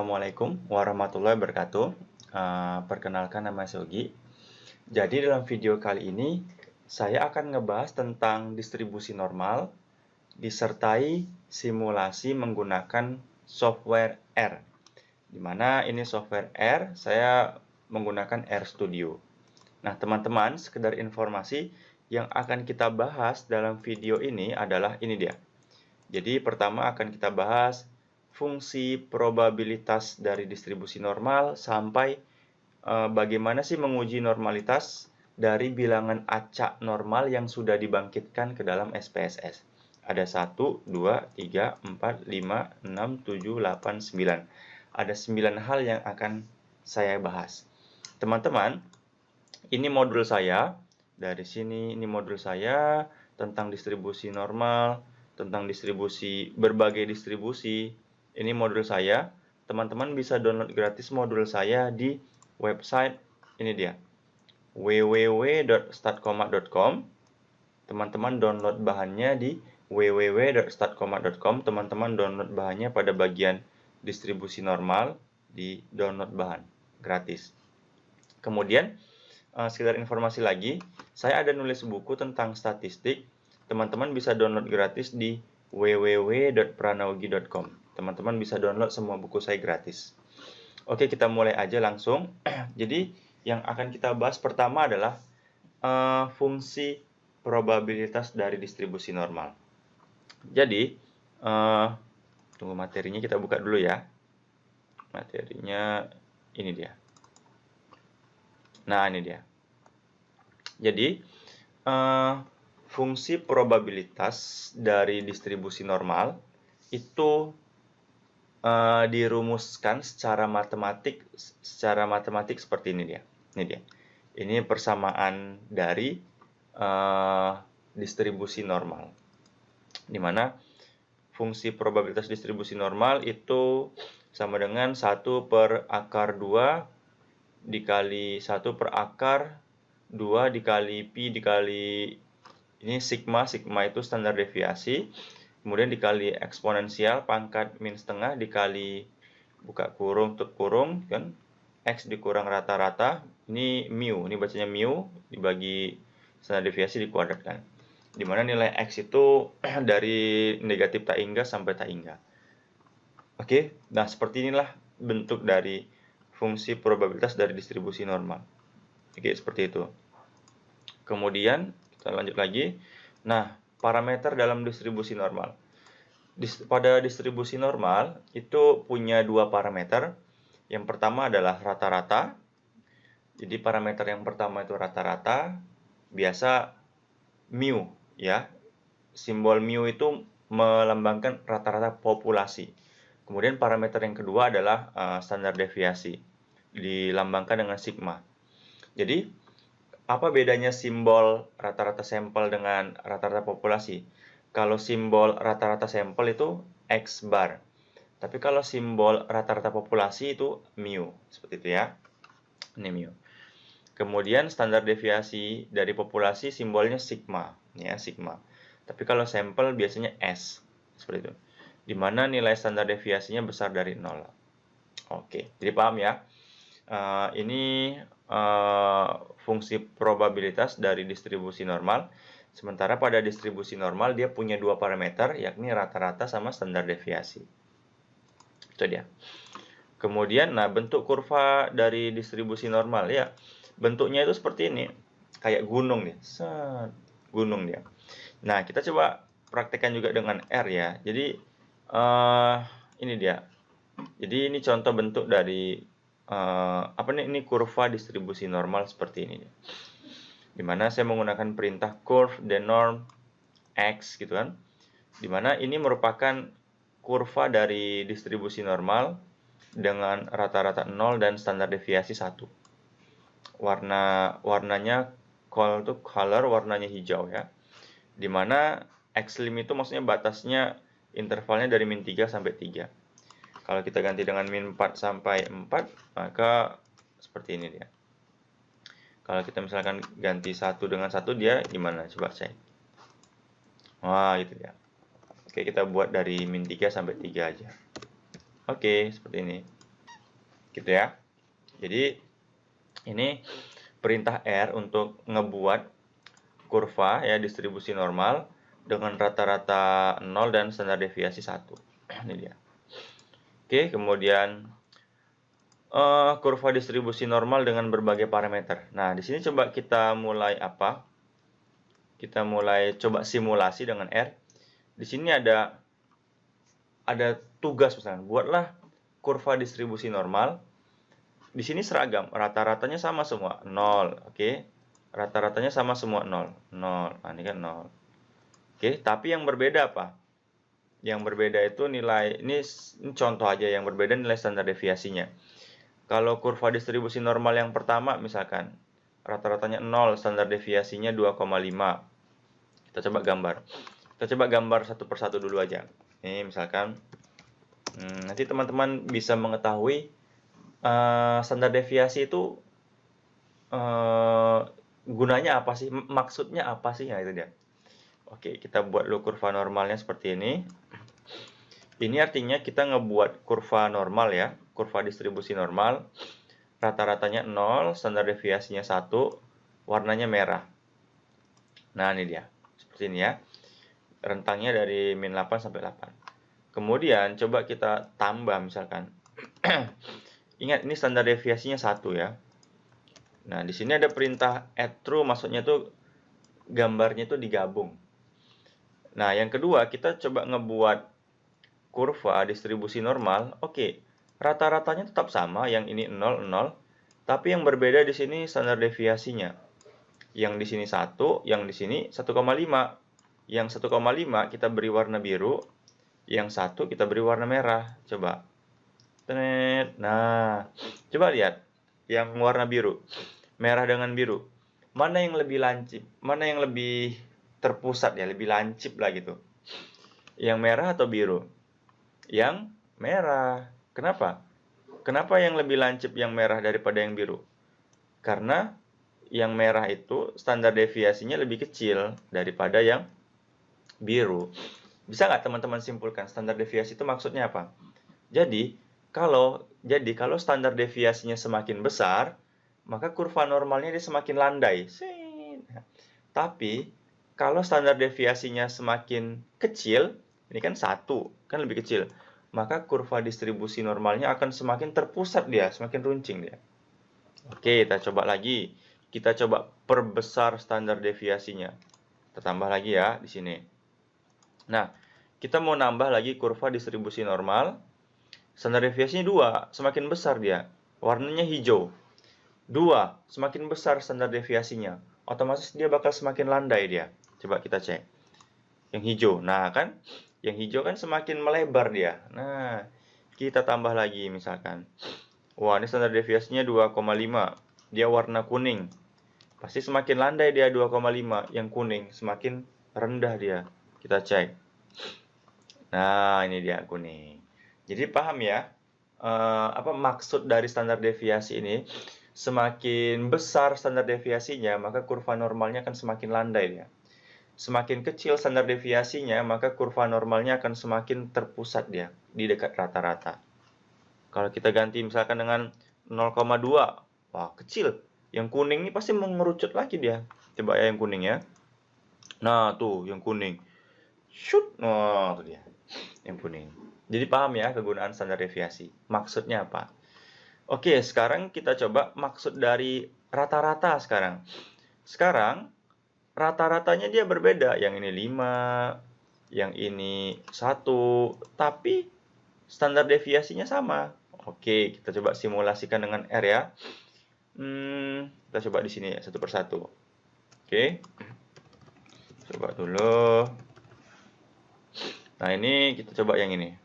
Assalamualaikum warahmatullahi wabarakatuh. Perkenalkan, nama saya Yogi. Jadi dalam video kali ini saya akan ngebahas tentang distribusi normal disertai simulasi menggunakan software R. Di mana ini software R saya menggunakan RStudio. Nah, teman-teman, sekedar informasi yang akan kita bahas dalam video ini adalah ini dia. Jadi pertama akan kita bahas fungsi probabilitas dari distribusi normal sampai bagaimana sih menguji normalitas dari bilangan acak normal yang sudah dibangkitkan ke dalam SPSS. Ada 1, 2, 3, 4, 5, 6, 7, 8, 9. Ada 9 hal yang akan saya bahas. Teman-teman, ini modul saya. Dari sini ini modul saya tentang distribusi normal, tentang berbagai distribusi. Ini modul saya. Teman-teman bisa download gratis modul saya di website ini dia, www.statcoma.com. Teman-teman download bahannya di www.statcoma.com. Teman-teman download bahannya pada bagian distribusi normal, di download bahan gratis. Kemudian sekedar informasi lagi, saya ada nulis buku tentang statistik. Teman-teman bisa download gratis di www.pranogi.com. Teman-teman bisa download semua buku saya gratis. Oke, kita mulai aja langsung. Jadi, yang akan kita bahas pertama adalah fungsi probabilitas dari distribusi normal. Jadi, tunggu materinya kita buka dulu ya. Materinya ini dia. Nah, ini dia. Jadi, fungsi probabilitas dari distribusi normal itu dirumuskan secara matematik seperti ini dia. Ini dia. Ini persamaan dari distribusi normal. Di mana fungsi probabilitas distribusi normal itu sama dengan 1 per akar 2 dikali 1 per akar 2 dikali pi dikali ini sigma itu standar deviasi, kemudian dikali eksponensial pangkat min setengah dikali buka kurung tutup kurung kan, x dikurang rata-rata, ini mu, ini bacanya mu dibagi standar deviasi dikuadratkan, dimana nilai x itu dari negatif tak hingga sampai tak hingga. Oke, nah seperti inilah bentuk dari fungsi probabilitas dari distribusi normal. Oke, seperti itu. Kemudian kita lanjut lagi. Nah, parameter dalam distribusi normal. Pada distribusi normal itu punya dua parameter. Yang pertama adalah rata-rata. Jadi parameter yang pertama itu rata-rata. Biasa mu ya. Simbol mu itu melambangkan rata-rata populasi. Kemudian parameter yang kedua adalah standar deviasi. Dilambangkan dengan sigma. Jadi apa bedanya simbol rata-rata sampel dengan rata-rata populasi? Kalau simbol rata-rata sampel itu X bar. Tapi kalau simbol rata-rata populasi itu mu. Seperti itu ya. Ini mu. Kemudian standar deviasi dari populasi simbolnya sigma. Ya, sigma. Tapi kalau sampel biasanya S. Seperti itu. Di mana nilai standar deviasinya besar dari 0. Oke, jadi paham ya? Ini fungsi probabilitas dari distribusi normal. Sementara pada distribusi normal dia punya dua parameter, yakni rata-rata sama standar deviasi. Itu dia. Kemudian, nah bentuk kurva dari distribusi normal ya, bentuknya itu seperti ini, kayak gunung nih, gunung dia. Nah kita coba praktekkan juga dengan R ya. Jadi ini dia. Jadi ini contoh bentuk dari ini kurva distribusi normal seperti ini. Dimana saya menggunakan perintah curve the norm x gitu kan. Dimana ini merupakan kurva dari distribusi normal dengan rata-rata 0 dan standar deviasi 1. Warnanya color warnanya hijau ya. Dimana x-lim itu maksudnya batasnya intervalnya dari min 3 sampai 3. Kalau kita ganti dengan min 4 sampai 4, maka seperti ini dia. Kalau kita misalkan ganti 1 dengan 1, dia gimana? Coba cek. Wah, itu dia. Oke, kita buat dari min 3 sampai 3 aja. Oke, seperti ini. gitu ya. Jadi ini perintah R untuk ngebuat kurva ya distribusi normal dengan rata-rata 0 dan standar deviasi 1. Ini dia. Oke, kemudian kurva distribusi normal dengan berbagai parameter. Nah, di sini coba kita mulai apa? Kita mulai coba simulasi dengan R. Di sini ada tugas misalnya, buatlah kurva distribusi normal. Di sini seragam, rata-ratanya sama semua, 0, oke. Rata-ratanya sama semua 0, 0. Nah, ini kan 0. Oke, tapi yang berbeda apa? Yang berbeda itu nilai, ini contoh aja, yang berbeda nilai standar deviasinya. Kalau kurva distribusi normal yang pertama misalkan, rata-ratanya 0, standar deviasinya 2,5. Kita coba gambar. Kita coba gambar satu persatu dulu aja. Ini misalkan, nanti teman-teman bisa mengetahui standar deviasi itu gunanya apa sih, maksudnya apa sih, ya itu dia. Oke, kita buat dulu kurva normalnya seperti ini. Ini artinya kita ngebuat kurva normal ya, kurva distribusi normal, rata-ratanya 0, standar deviasinya 1, warnanya merah. Nah, ini dia, seperti ini ya, rentangnya dari min 8 sampai 8. Kemudian coba kita tambah misalkan, ingat ini standar deviasinya 1 ya. Nah, di sini ada perintah add true, maksudnya tuh gambarnya tuh digabung. Nah, yang kedua kita coba ngebuat kurva distribusi normal. Oke, rata-ratanya tetap sama, yang ini 0, 0, tapi yang berbeda di sini standar deviasinya. Yang di sini 1, yang di sini 1,5. Yang 1,5 kita beri warna biru, yang 1 kita beri warna merah. Coba. Nah, coba lihat yang warna biru. Merah dengan biru. Mana yang lebih lancip? Mana yang lebih terpusat ya, lebih lancip lah gitu. Yang merah atau biru? Yang merah. Kenapa? Kenapa yang lebih lancip yang merah daripada yang biru? Karena yang merah itu standar deviasinya lebih kecil daripada yang biru. Bisa nggak teman-teman simpulkan standar deviasi itu maksudnya apa? Jadi kalau standar deviasinya semakin besar, maka kurva normalnya dia semakin landai. Tapi kalau standar deviasinya semakin kecil, ini kan 1, kan lebih kecil, maka kurva distribusi normalnya akan semakin terpusat dia, semakin runcing dia. Oke, kita coba lagi. Kita coba perbesar standar deviasinya. Kita tambah lagi ya di sini. Nah, kita mau nambah lagi kurva distribusi normal. Standar deviasinya 2, semakin besar dia. Warnanya hijau. 2, semakin besar standar deviasinya. Otomatis dia bakal semakin landai dia. Coba kita cek. Yang hijau. Nah, kan? Yang hijau kan semakin melebar dia. Nah, kita tambah lagi misalkan. Wah, ini standar deviasinya 2,5. Dia warna kuning. Pasti semakin landai dia 2,5. Yang kuning semakin rendah dia. Kita cek. Nah, ini dia kuning. Jadi paham ya, apa maksud dari standar deviasi ini? Semakin besar standar deviasinya, maka kurva normalnya akan semakin landai dia. Semakin kecil standar deviasinya, maka kurva normalnya akan semakin terpusat dia, di dekat rata-rata. Kalau kita ganti misalkan dengan 0,2, wah kecil. Yang kuning ini pasti mengerucut lagi dia. Coba ya yang kuning ya. Nah tuh, yang kuning. Shoot, nah tuh dia, yang kuning. Jadi paham ya kegunaan standar deviasi. Maksudnya apa? Oke, sekarang kita coba maksud dari rata-rata sekarang. Sekarang, rata-ratanya dia berbeda. Yang ini 5, yang ini 1, tapi standar deviasinya sama. Oke, kita coba simulasikan dengan R ya. Kita coba di sini ya, satu persatu. Oke, coba dulu. Nah, ini kita coba yang ini.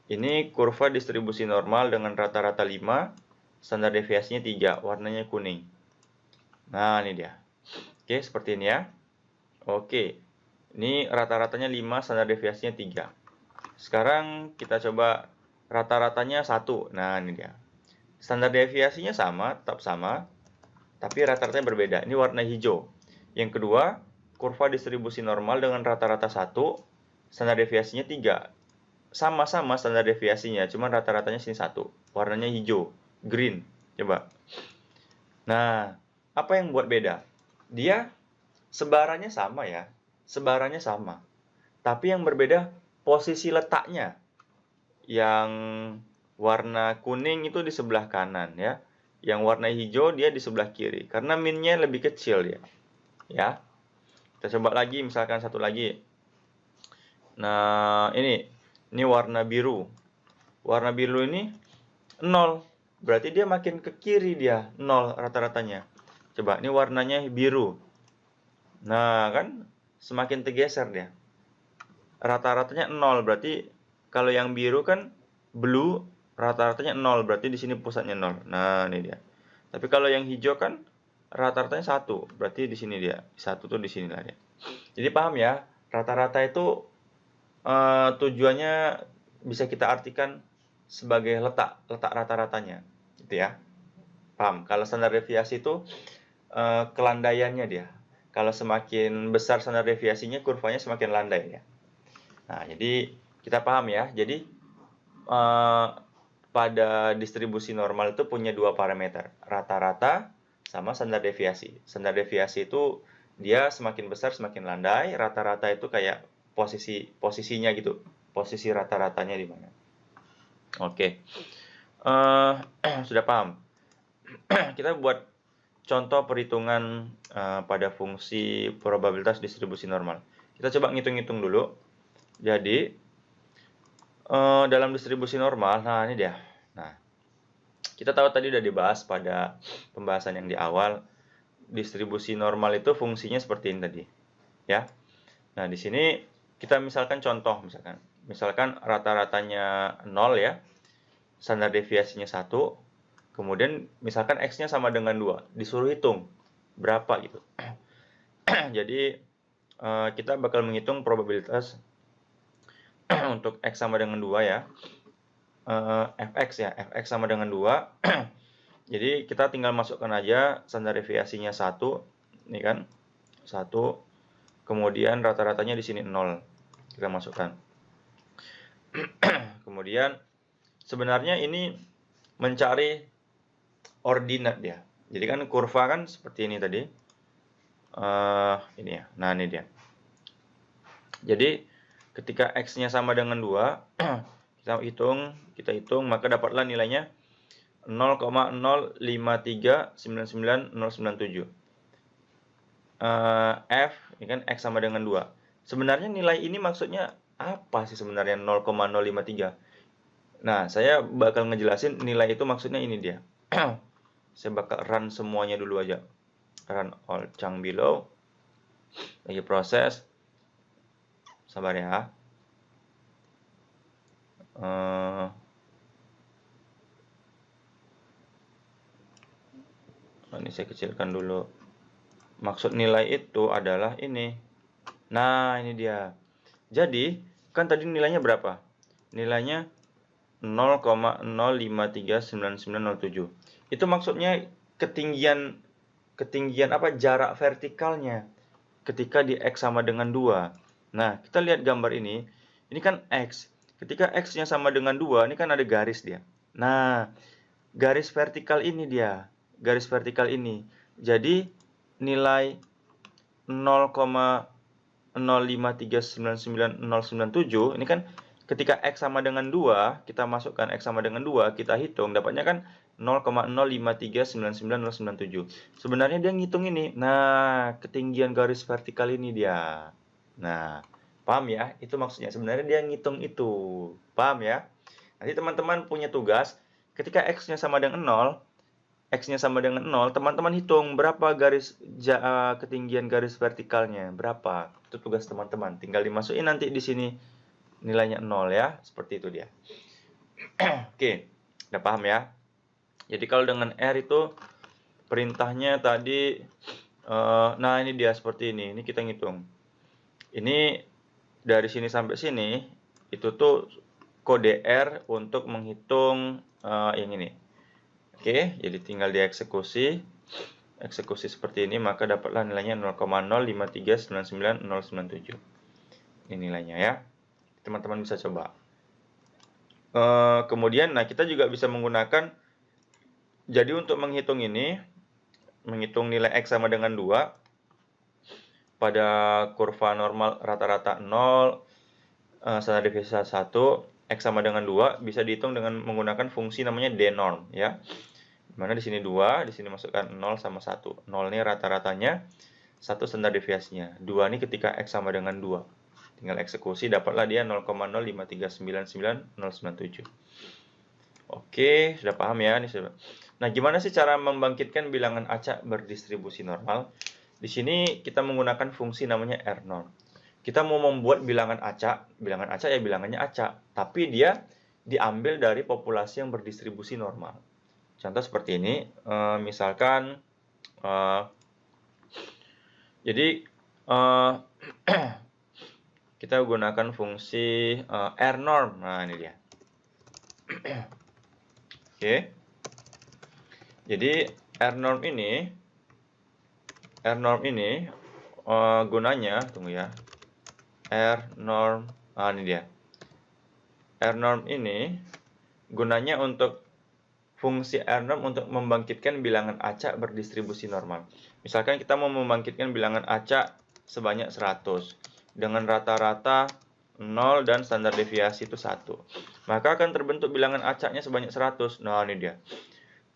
Ini kurva distribusi normal dengan rata-rata 5, standar deviasinya 3, warnanya kuning. Nah, ini dia. Oke, seperti ini ya. Oke, ini rata-ratanya 5, standar deviasinya 3. Sekarang kita coba rata-ratanya 1. Nah, ini dia. Standar deviasinya sama, tetap sama, tapi rata-ratanya berbeda. Ini warna hijau. Yang kedua, kurva distribusi normal dengan rata-rata 1, standar deviasinya 3. sama-sama standar deviasinya, cuman rata-ratanya sini 1. Warnanya hijau, green. Coba. Nah, apa yang buat beda? Dia sebarannya sama ya. Sebarannya sama. Tapi yang berbeda posisi letaknya. Yang warna kuning itu di sebelah kanan ya. Yang warna hijau dia di sebelah kiri. Karena minnya lebih kecil dia. Ya. Kita coba lagi misalkan satu lagi. Nah, ini warna biru. Warna biru ini 0. Berarti dia makin ke kiri dia, 0 rata-ratanya. Coba, ini warnanya biru. Nah, kan semakin tergeser dia. Rata-ratanya 0, berarti kalau yang biru kan blue rata-ratanya 0, berarti di sini pusatnya 0. Nah, ini dia. Tapi kalau yang hijau kan rata-ratanya 1, berarti di sini dia. 1 tuh di sini lah dia. Jadi paham ya, rata-rata itu tujuannya bisa kita artikan sebagai letak rata-ratanya, gitu ya. Paham? Kalau standar deviasi itu kelandaiannya dia. Kalau semakin besar standar deviasinya, kurvanya semakin landai ya. Nah, jadi kita paham ya. Jadi pada distribusi normal itu punya dua parameter, rata-rata sama standar deviasi. Standar deviasi itu dia semakin besar semakin landai, rata-rata itu kayak posisinya gitu, posisi rata-ratanya di mana. Oke, sudah paham. Kita buat contoh perhitungan pada fungsi probabilitas distribusi normal. Kita coba ngitung-ngitung dulu. Jadi dalam distribusi normal, nah ini dia. Nah, kita tahu tadi udah dibahas pada pembahasan yang di awal. Distribusi normal itu fungsinya seperti ini tadi, ya. Nah, di sini kita misalkan contoh, misalkan rata-ratanya 0 ya, standar deviasinya 1, kemudian misalkan X-nya sama dengan 2, disuruh hitung berapa gitu. Jadi, kita bakal menghitung probabilitas untuk X sama dengan 2 ya. Fx ya, Fx sama dengan 2. Jadi kita tinggal masukkan aja standar deviasinya 1, ini kan 1, kemudian rata-ratanya di sini 0. Kita masukkan. Kemudian sebenarnya ini mencari ordinat dia. Jadi kan kurva kan seperti ini tadi. Ini ya. Nah, ini dia. Jadi ketika X-nya sama dengan 2, kita hitung, maka dapatlah nilainya 0,05399097. F, ini kan X sama dengan 2. Sebenarnya nilai ini maksudnya apa sih sebenarnya 0,053? Nah, saya bakal ngejelasin nilai itu maksudnya ini dia. Saya bakal run semuanya dulu aja. Run all chunk below. Lagi proses. Sabar ya. Ini saya kecilkan dulu. Maksud nilai itu adalah ini. Nah, ini dia. Jadi, kan tadi nilainya berapa? Nilainya 0,0539907. Itu maksudnya ketinggian apa? Jarak vertikalnya ketika di X sama dengan 2. Nah, kita lihat gambar ini. Ini kan X. Ketika X-nya sama dengan 2, ini kan ada garis dia. Nah, garis vertikal ini dia. Garis vertikal ini. Jadi, nilai 0,0539997 ini kan ketika X sama dengan 2, kita masukkan X sama dengan 2, kita hitung, dapatnya kan 0,053999097. Sebenarnya dia ngitung ini. Nah, ketinggian garis vertikal ini dia. Nah, paham ya? Itu maksudnya. Sebenarnya dia ngitung itu. Paham ya? Nanti teman-teman punya tugas, ketika X-nya sama dengan 0, X-nya sama dengan 0, teman-teman hitung berapa ketinggian garis vertikalnya, berapa. Itu tugas teman-teman. Tinggal dimasukin nanti di sini nilainya 0 ya, seperti itu dia. Oke, udah paham ya? Jadi kalau dengan R itu perintahnya tadi, nah ini dia seperti ini. Ini kita ngitung. Ini dari sini sampai sini, itu tuh kode R untuk menghitung yang ini. Oke, jadi tinggal dieksekusi. Eksekusi seperti ini, maka dapatlah nilainya 0,053999097. Ini nilainya ya. Teman-teman bisa coba. Kemudian, nah kita juga bisa menggunakan, jadi untuk menghitung ini, menghitung nilai X sama dengan 2, pada kurva normal rata-rata 0, standar deviasi 1, X sama dengan 2, bisa dihitung dengan menggunakan fungsi namanya denorm, ya. Dimana di sini 2, di sini masukkan 0 sama 1. 0 ini rata-ratanya, 1 standar deviasinya. 2 ini ketika X sama dengan 2. Tinggal eksekusi, dapatlah dia 0,05399097. Oke, sudah paham ya? Ini sudah. Nah, gimana sih cara membangkitkan bilangan acak berdistribusi normal? Di sini kita menggunakan fungsi namanya R0. Kita mau membuat bilangan acak ya bilangannya acak, tapi dia diambil dari populasi yang berdistribusi normal. Contoh seperti ini, misalkan, jadi kita gunakan fungsi R-norm. Nah, ini dia. Oke. Jadi R-norm ini gunanya, tunggu ya. R-norm, ini dia. R-norm ini gunanya untuk fungsi R-norm untuk membangkitkan bilangan acak berdistribusi normal. Misalkan kita mau membangkitkan bilangan acak sebanyak 100 dengan rata-rata 0 dan standar deviasi itu 1. Maka akan terbentuk bilangan acaknya sebanyak 100. Nah, ini dia.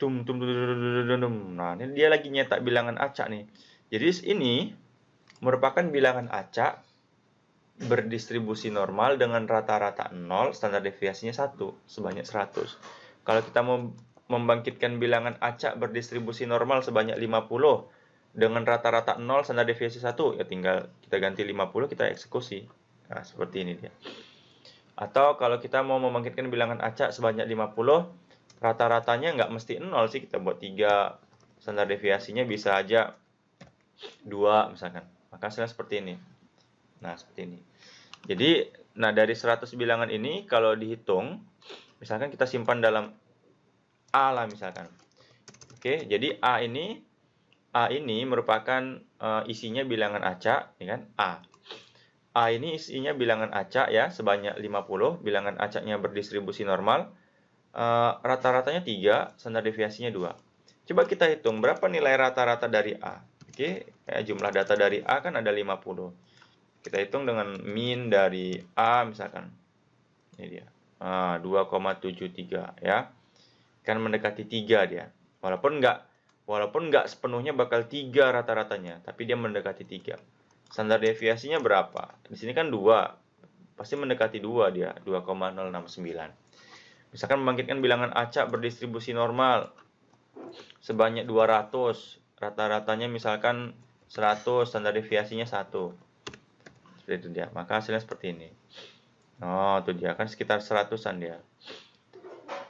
Nah, ini dia lagi nyetak bilangan acak nih. Jadi ini merupakan bilangan acak berdistribusi normal dengan rata-rata 0, standar deviasinya 1, sebanyak 100. Kalau kita mau membangkitkan bilangan acak berdistribusi normal sebanyak 50 dengan rata-rata 0, standar deviasi 1, ya tinggal kita ganti 50, kita eksekusi. Nah, seperti ini dia. Atau kalau kita mau membangkitkan bilangan acak sebanyak 50, rata-ratanya nggak mesti 0 sih, kita buat 3, standar deviasinya bisa aja 2 misalkan. Maka hasilnya seperti ini. Nah, seperti ini. Jadi, nah dari 100 bilangan ini kalau dihitung, misalkan kita simpan dalam A lah misalkan. Oke, jadi A ini merupakan isinya bilangan acak, ya kan? A ini isinya bilangan acak ya, sebanyak 50, bilangan acaknya berdistribusi normal, rata-ratanya 3, standar deviasinya 2. Coba kita hitung berapa nilai rata-rata dari A. Oke, jumlah data dari A kan ada 50. Kita hitung dengan min dari A misalkan. Ini dia. 2,73 ya. Kan mendekati 3 dia. Walaupun nggak sepenuhnya bakal 3 rata-ratanya, tapi dia mendekati 3. Standar deviasinya berapa? Di sini kan 2. Pasti mendekati 2 dia, 2,069. Misalkan membangkitkan bilangan acak berdistribusi normal sebanyak 200, rata-ratanya misalkan 100, standar deviasinya 1. Seperti itu dia. Maka hasilnya seperti ini. Oh, itu dia kan sekitar 100-an dia.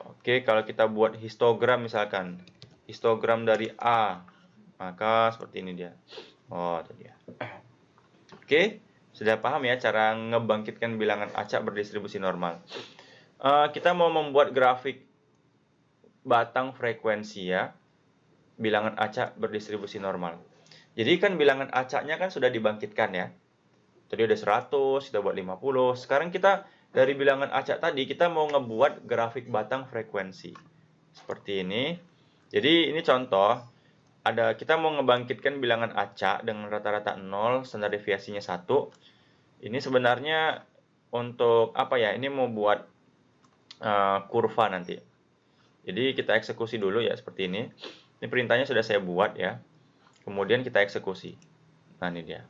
Oke, kalau kita buat histogram misalkan, histogram dari A, maka seperti ini dia. Oh, itu dia. Oke, sudah paham ya cara ngebangkitkan bilangan acak berdistribusi normal. Kita mau membuat grafik batang frekuensi ya, bilangan acak berdistribusi normal. Jadi kan bilangan acaknya kan sudah dibangkitkan ya. Tadi ada 100, kita buat 50. Sekarang kita dari bilangan acak tadi, kita mau ngebuat grafik batang frekuensi. Seperti ini. Jadi ini contoh, kita mau ngebangkitkan bilangan acak dengan rata-rata 0, standar deviasinya 1. Ini sebenarnya untuk apa ya? Ini mau buat kurva nanti. Jadi kita eksekusi dulu ya seperti ini. Ini perintahnya sudah saya buat ya. Kemudian kita eksekusi. Nah, ini dia.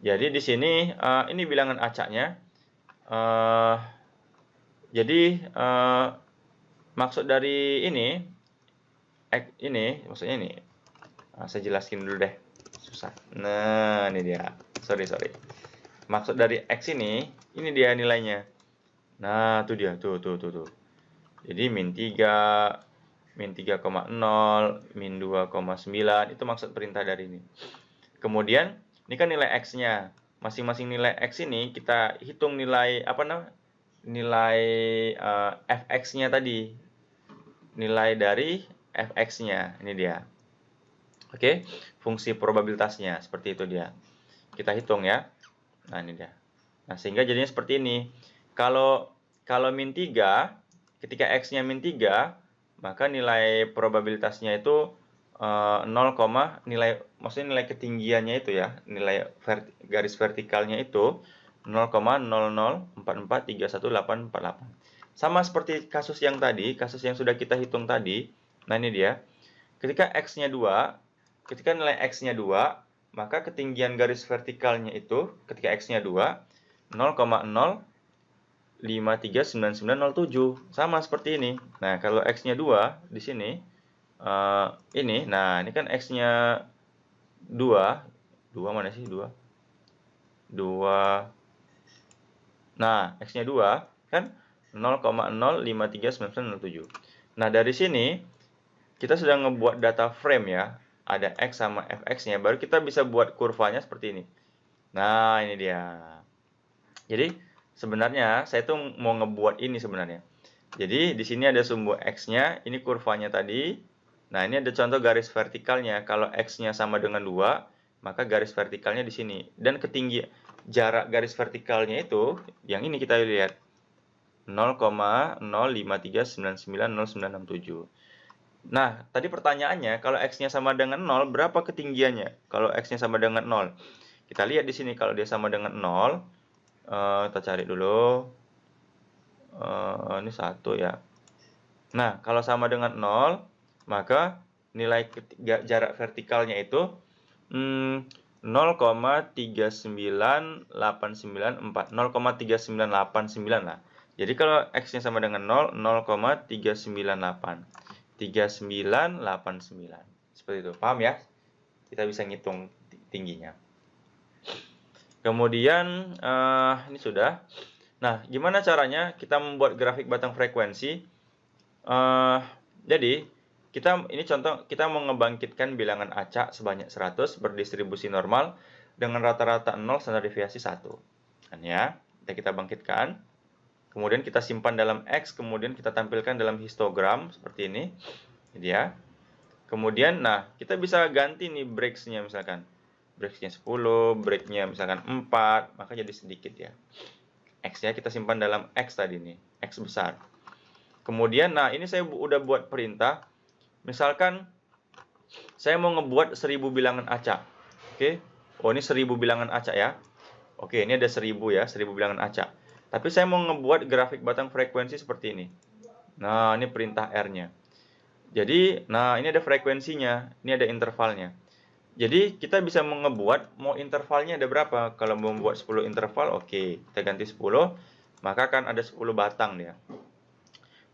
Jadi di sini ini bilangan acaknya. Jadi maksud dari ini maksudnya ini. Saya jelaskan dulu deh. Susah. Nah, ini dia. Sorry. Maksud dari X ini dia nilainya. Nah, itu dia. Tuh. Jadi min 3, min 3,0, min 2,9, itu maksud perintah dari ini. Kemudian ini kan nilai X-nya. Masing-masing nilai X ini kita hitung nilai nilai fx-nya tadi. Nilai dari fx-nya. Ini dia. Oke, fungsi probabilitasnya seperti itu dia. Kita hitung ya. Nah, ini dia. Nah, sehingga jadinya seperti ini. Kalau min 3 ketika X-nya min 3, maka nilai probabilitasnya itu 0, maksudnya nilai ketinggiannya itu ya, nilai garis vertikalnya itu 0,0044318848. Sama seperti kasus yang tadi, kasus yang sudah kita hitung tadi. Nah, ini dia. Ketika X-nya 2, ketika nilai X-nya 2, maka ketinggian garis vertikalnya itu ketika X-nya 2, 0,0539907. Sama seperti ini. Nah, kalau X-nya 2 di sini, ini, nah ini kan X-nya 2, mana sih 2? 2, nah X-nya 2 kan 0,0539907. Nah, dari sini kita sudah ngebuat data frame ya, ada X sama Fx-nya, baru kita bisa buat kurvanya seperti ini. Nah, ini dia. Jadi, sebenarnya saya tuh mau ngebuat ini sebenarnya. Jadi, di sini ada sumbu X-nya, ini kurvanya tadi. Nah, ini ada contoh garis vertikalnya. Kalau X-nya sama dengan 2, maka garis vertikalnya di sini. Dan jarak garis vertikalnya itu, yang ini kita lihat. 0,053990967. Nah, tadi pertanyaannya, kalau X-nya sama dengan 0, berapa ketinggiannya? Kalau X-nya sama dengan 0. Kita lihat di sini, kalau dia sama dengan 0, kita cari dulu. Ini 1 ya. Nah, kalau sama dengan 0, maka nilai jarak vertikalnya itu 0,39894, 0,3989 lah. Jadi kalau X-nya sama dengan 0, 0,398. 3989. Seperti itu. Paham ya? Kita bisa ngitung tingginya. Kemudian ini sudah. Nah, gimana caranya kita membuat grafik batang frekuensi? Jadi, ini contoh, kita mau ngebangkitkan bilangan acak sebanyak 100 berdistribusi normal dengan rata-rata 0 standar deviasi 1. Kan ya, kita bangkitkan. Kemudian kita simpan dalam X, kemudian kita tampilkan dalam histogram seperti ini. Jadi ya. Kemudian, nah, kita bisa ganti nih breaks-nya misalkan. Breaks-nya 10, break-nya misalkan 4, maka jadi sedikit ya. X-nya kita simpan dalam X tadi nih, X besar. Kemudian, nah ini saya udah buat perintah. Misalkan, saya mau ngebuat 1000 bilangan acak. Oke, oh ini 1000 bilangan acak ya. Oke, ini ada 1000 ya, 1000 bilangan acak. Tapi saya mau ngebuat grafik batang frekuensi seperti ini. Nah, ini perintah R-nya. Jadi, nah ini ada frekuensinya, ini ada intervalnya. Jadi, kita bisa mau intervalnya ada berapa? Kalau mau membuat 10 interval, oke, kita ganti 10, maka akan ada 10 batang dia.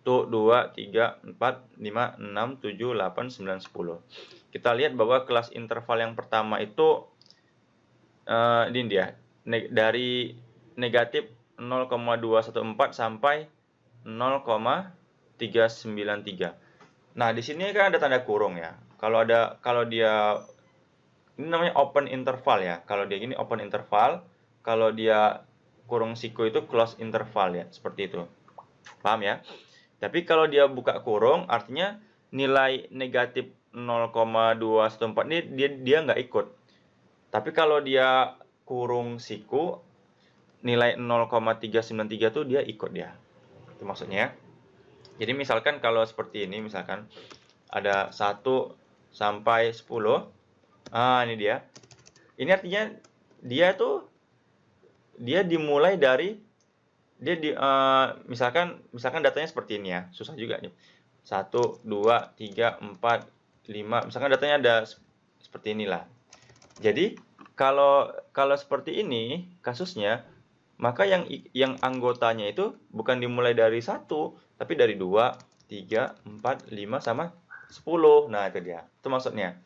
Tuh, 2, 3, 4, 5, 6, 7, 8, 9, 10. Kita lihat bahwa kelas interval yang pertama itu, ini dia, dari negatif 0,214 sampai 0,393. Nah, di sini kan ada tanda kurung ya. Kalau dia ini namanya open interval ya. Kalau dia gini open interval, kalau dia kurung siku itu close interval ya, seperti itu. Paham ya? Tapi kalau dia buka kurung, artinya nilai negatif 0,214 ini dia nggak ikut. Tapi kalau dia kurung siku, nilai 0,393 tuh dia ikut dia. Itu maksudnya. Jadi misalkan kalau seperti ini, misalkan ada 1 sampai 10. Ini dia. Ini artinya dia dimulai dari misalkan datanya seperti ini ya. Susah juga nih. 1, 2, 3, 4, 5. Misalkan datanya ada seperti inilah. Jadi kalau seperti ini kasusnya, maka yang anggotanya itu bukan dimulai dari 1, tapi dari 2, 3, 4, 5, sama 10. Nah, itu dia. Itu maksudnya.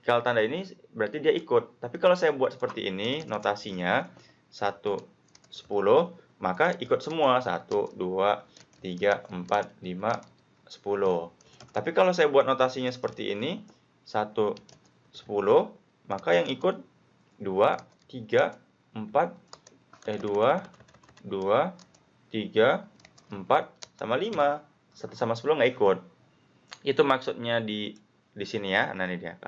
Kalau tanda ini berarti dia ikut. Tapi kalau saya buat seperti ini, notasinya 1, 10, maka ikut semua. 1, 2, 3, 4, 5, 10. Tapi kalau saya buat notasinya seperti ini, 1, 10, maka yang ikut 2, 3, 4, 2, 2, 3, 4, sama 5. 1 sama 10 nggak ikut. Itu maksudnya di sini ya. Nah, ini dia.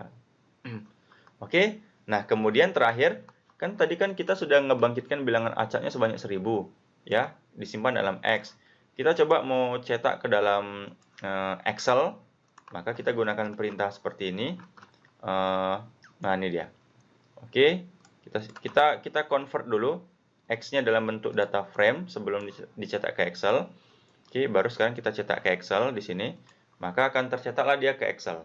Oke. Nah, kemudian terakhir, tadi kan kita sudah ngebangkitkan bilangan acaknya sebanyak 1000. Ya, disimpan dalam X. kita coba mau cetak ke dalam Excel, maka kita gunakan perintah seperti ini. Nah, ini dia. Oke, kita convert dulu X-nya dalam bentuk data frame sebelum dicetak ke Excel. Oke, baru sekarang kita cetak ke Excel di sini, maka akan tercetaklah dia ke Excel.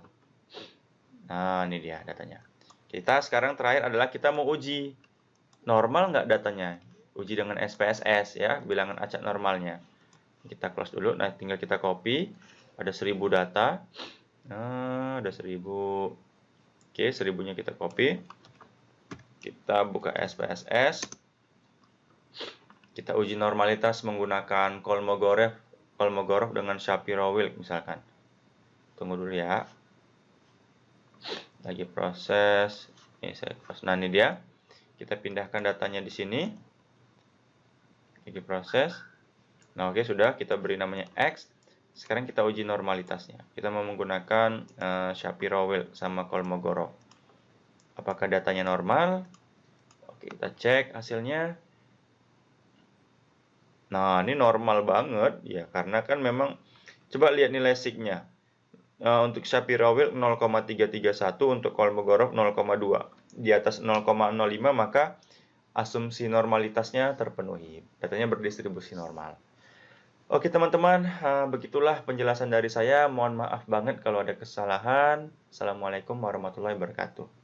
Nah, ini dia datanya. Kita sekarang terakhir adalah kita mau uji normal nggak datanya. Uji dengan SPSS ya, bilangan acak normalnya. Kita close dulu. Nah, tinggal kita copy. Ada 1000 data. Nah, ada 1000. Oke, 1000-nya kita copy. Kita buka SPSS. Kita uji normalitas menggunakan Kolmogorov dengan Shapiro-Wilk misalkan. Tunggu dulu ya. Lagi proses. Ini saya close. Nah, ini dia. Kita pindahkan datanya di sini. Lagi proses. Nah, oke, sudah. Kita beri namanya X. Sekarang kita uji normalitasnya. Kita mau menggunakan Shapiro-Wilk sama Kolmogorov. Apakah datanya normal? Oke, kita cek hasilnya. Nah, ini normal banget ya, karena kan memang coba lihat nilai sig-nya. Untuk Shapiro-Wilk 0,331, untuk Kolmogorov 0,2. Di atas 0,05 maka asumsi normalitasnya terpenuhi. Datanya berdistribusi normal. Oke teman-teman, begitulah penjelasan dari saya. Mohon maaf banget kalau ada kesalahan. Assalamualaikum warahmatullahi wabarakatuh.